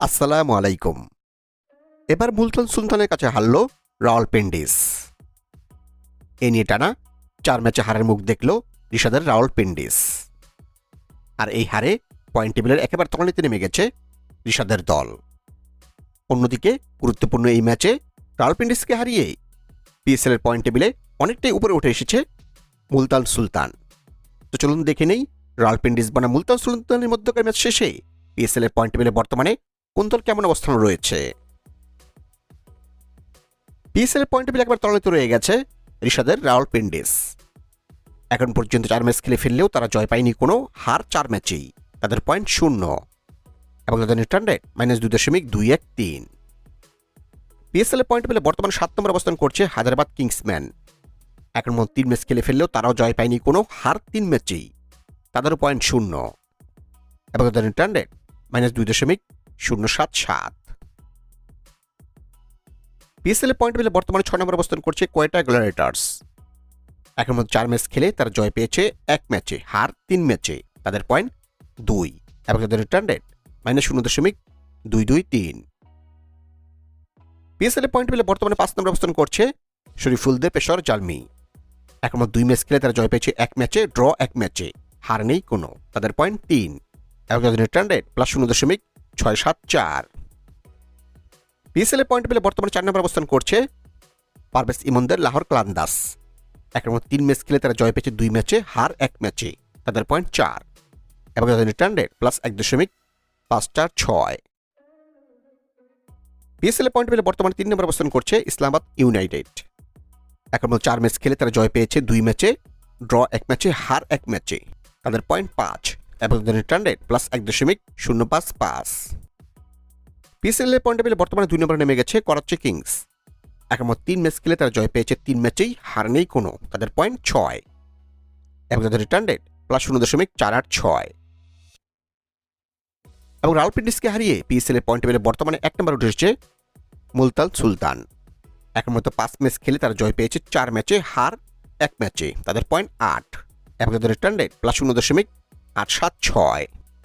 আসসালামু আলাইকুম। এবার মুলতান সুলতানের কাছে হারল রাওয়ালপিন্ডিস। এ নিয়ে টানা 4 ম্যাচে হারের মুখ দেখল রিশাদের রাওয়ালপিন্ডিস। আর এই হারে পয়েন্ট টেবিলের একেবারে তলানিতে নেমে গেছে রিশাদের দল। অন্যদিকে গুরুত্বপূর্ণ এই ম্যাচে রাওয়ালপিন্ডিসকে হারিয়ে পিএসএল এর পয়েন্ট টেবিলে অনেকটাই উপরে উঠে এসেছে মুলতান সুলতান। তো চলুন দেখে নেই রাওয়ালপিন্ডিস বনাম মুলতান সুলতানের মধ্যকার ম্যাচ শেষে পিএসএল এর পয়েন্ট টেবিলে বর্তমানে কোন দল কেমন অবস্থানে রয়েছে। পিএসএল এর পয়েন্ট টেবিল একবার তলানিতে রয়ে গেছে রিশাদের রাওয়ালপিন্ডিস। এখন পর্যন্ত 4 ম্যাচ খেলে ফেললেও তারা জয় পায়নি কোনো, হার 4 ম্যাচেই। তাদের পয়েন্ট 0 এবং তাদের রিটার্ন রেট -2.213। পিএসএল এর পয়েন্ট টেবিলে বর্তমানে 7 নম্বর অবস্থান করছে হায়দ্রাবাদ কিংসম্যান। এখন 3 ম্যাচ খেলে ফেললেও তারাও জয় পায়নি কোনো, হার 3 ম্যাচেই। তাদেরও পয়েন্ট 0 এবং তাদের রিটার্ন রেট -2.077। পিএসএল এর পয়েন্ট টেবিলে বর্তমানে 6 নম্বর অবস্থান করছে কোয়েটা গ্ল্যাডিয়েটর্স। এখন 4 ম্যাচ খেলে তারা জয় পেয়েছে 1 ম্যাচে, হার 3 ম্যাচে। তাদের পয়েন্ট 2 এবং তাদের রিটার্ন রেট -0.223। পিএসএল এর পয়েন্ট টেবিলে বর্তমানে 5 নম্বর অবস্থান করছে শরীফুলদের পেশর জালমি। এখন 2 ম্যাচ খেলে তারা জয় পেয়েছে 1 ম্যাচে, ড্র 1 ম্যাচে, হার নেই কোনো। তাদের পয়েন্ট 3 এবং তাদের রিটার্ন রেট +0.674। পিএসএল এর পয়েন্ট টেবিলে বর্তমানে 4 নম্বর অবস্থান করছে পারভেজ ইমনদের লাহোর কালান্দাস। এখন 3 ম্যাচ খেলে তারা জয় পেয়েছে 2 ম্যাচে, হার 1 ম্যাচে। তাদের পয়েন্ট 4 এবং তাদের রিটার্ন রেট +1.546। পিএসএল এর পয়েন্ট টেবিলে বর্তমানে 3 নম্বর অবস্থান করছে ইসলামাবাদ ইউনাইটেড। এখন 4 ম্যাচ খেলে তারা জয় পেয়েছে 2 ম্যাচে, ড্র 1 ম্যাচে, হার 1 ম্যাচে। তাদের পয়েন্ট 5 এবং তাদের রিটার্ন রেট +1.055। পিএসএল এর পয়েন্ট টেবিলে বর্তমানে 2 নম্বরে নেমে গেছে করাচি কিংস। এখন 3 ম্যাচ খেলে তারা জয় পেয়েছে 3 ম্যাচেই, হার নেই কোনো। তাদের পয়েন্ট 6 এবং তাদের রিটার্ন রেট +0.486। এবং রাওয়ালপিন্ডিসকে হারিয়ে পিএসএল এর পয়েন্ট টেবিলে বর্তমানে 1 নম্বরে উঠে এসেছে মুলতান সুলতান। এখন 5 ম্যাচ খেলে তারা জয় পেয়েছে 4 ম্যাচে, হার 1 ম্যাচে। তাদের পয়েন্ট 8 এবং তাদের রিটার্ন রেট +0.876।